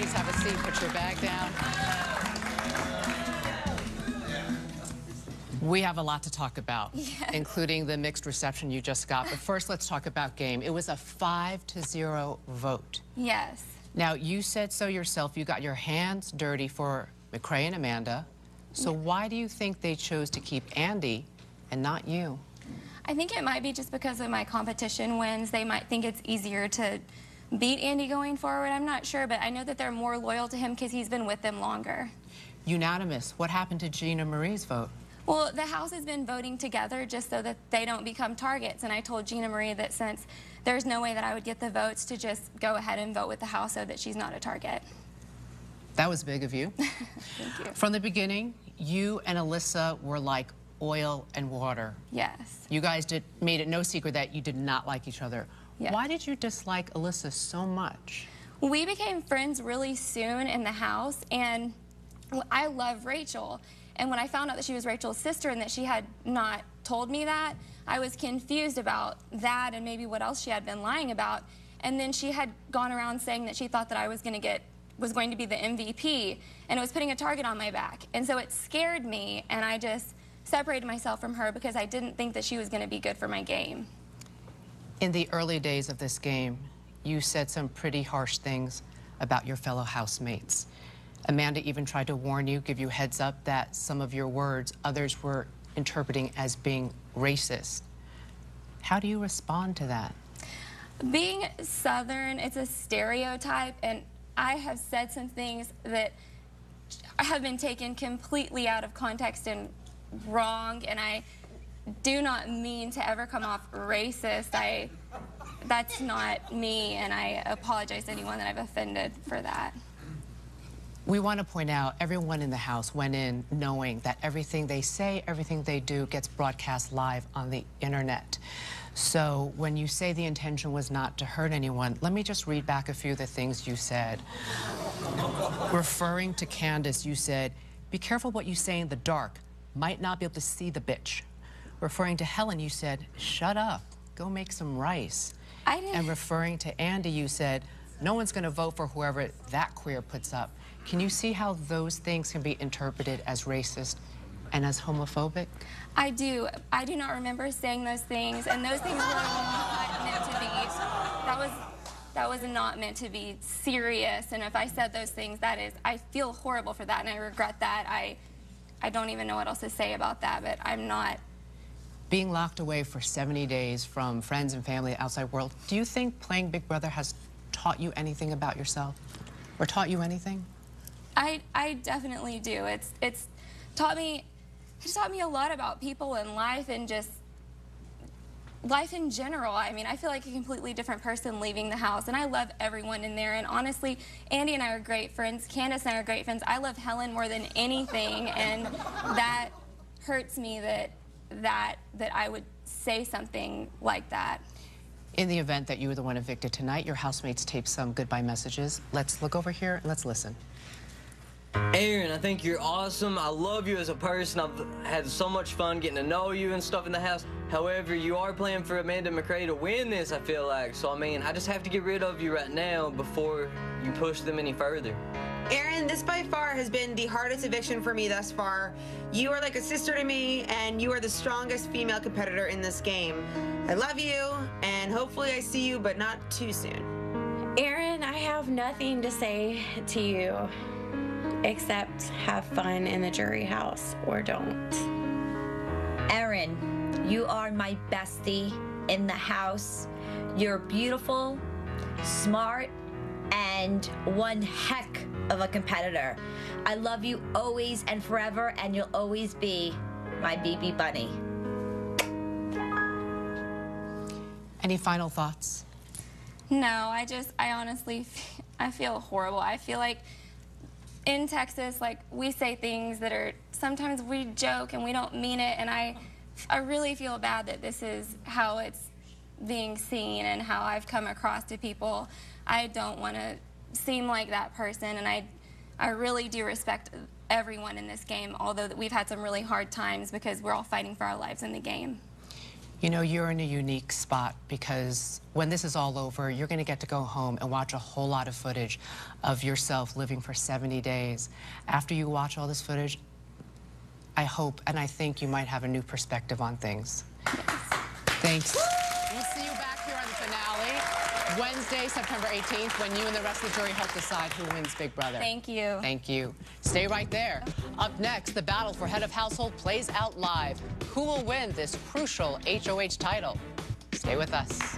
Please have a seat. Put your bag down. We have a lot to talk about, including the mixed reception you just got. But first, let's talk about game. It was a 5-0 vote. Yes. Now, you said so yourself. You got your hands dirty for McCrae and Amanda. So why do you think they chose to keep Andy and not you? I think it might be just because of my competition wins. They might think it's easier to beat Andy going forward. I'm not sure, but I know that they're more loyal to him because he's been with them longer. Unanimous. What happened to Gina Marie's vote? Well, the House has been voting together just so that they don't become targets. And I told Gina Marie that since there's no way that I would get the votes, to just go ahead and vote with the House so that she's not a target. That was big of you. Thank you. From the beginning, you and Alyssa were like oil and water. Yes. You guys made it no secret that you did not like each other. Yes. Why did you dislike Alyssa so much? We became friends really soon in the house, and I love Rachel. And when I found out that she was Rachel's sister and that she had not told me that, I was confused about that and maybe what else she had been lying about. And then she had gone around saying that she thought that I was going to be the MVP, and it was putting a target on my back. And so it scared me, and I just separated myself from her because I didn't think that she was going to be good for my game. In the early days of this game, you said some pretty harsh things about your fellow housemates. Amanda even tried to warn you, give you heads up that some of your words others were interpreting as being racist. How do you respond to that? Being Southern, it's a stereotype, and I have said some things that have been taken completely out of context and wrong, and I do not mean to ever come off racist. That's not me, and I apologize to anyone that I've offended for that. We want to point out everyone in the house went in knowing that everything they say, everything they do gets broadcast live on the internet. So when you say the intention was not to hurt anyone, let me just read back a few of the things you said. Referring to Candace, you said, "Be careful what you say in the dark. Might not be able to see the bitch." Referring to Helen, you said, "Shut up. Go make some rice." I didn't. And referring to Andy, you said, "No one's going to vote for whoever that queer puts up." Can you see how those things can be interpreted as racist and as homophobic? I do. I do not remember saying those things, and those things were not meant to be. That was not meant to be serious. And if I said those things, I feel horrible for that, and I regret that. I don't even know what else to say about that, but I'm not. Being locked away for 70 days from friends and family, outside world, do you think playing Big Brother has taught you anything about yourself, or taught you anything? I definitely do. It's taught me a lot about people and life, and just life in general. I mean, I feel like a completely different person leaving the house, and I love everyone in there. And honestly, Andy and I are great friends. Candace and I are great friends. I love Helen more than anything, and that hurts me that I would say something like that. In the event that you were the one evicted tonight, your housemates taped some goodbye messages. Let's look over here and let's listen. Aaryn, I think you're awesome. I love you as a person. I've had so much fun getting to know you and stuff in the house. However, you are playing for Amanda McCrae to win this, I feel like. So, I mean, I just have to get rid of you right now before you push them any further. Aaryn, this by far has been the hardest eviction for me thus far. You are like a sister to me, and you are the strongest female competitor in this game. I love you, and hopefully I see you, but not too soon. Aaryn, I have nothing to say to you except have fun in the jury house, or don't. Aaryn, you are my bestie in the house. You're beautiful, smart, and one heck of a competitor. I love you always and forever, and you'll always be my BB bunny. Any final thoughts? No, I honestly, I feel horrible. I feel like in Texas, like, we say things that are, sometimes we joke and we don't mean it, and I really feel bad that this is how it's being seen and how I've come across to people. I don't want to seem like that person, and I really do respect everyone in this game, although we've had some really hard times because we're all fighting for our lives in the game. You know, you're in a unique spot because when this is all over, you're going to get to go home and watch a whole lot of footage of yourself living for 70 days. After you watch all this footage, I hope and I think you might have a new perspective on things. Yes. Thanks. We'll see you back here on the finale Wednesday, September 18th, when you and the rest of the jury help decide who wins Big Brother. Thank you. Thank you. Stay right there. Up next, the battle for head of household plays out live. Who will win this crucial HOH title? Stay with us.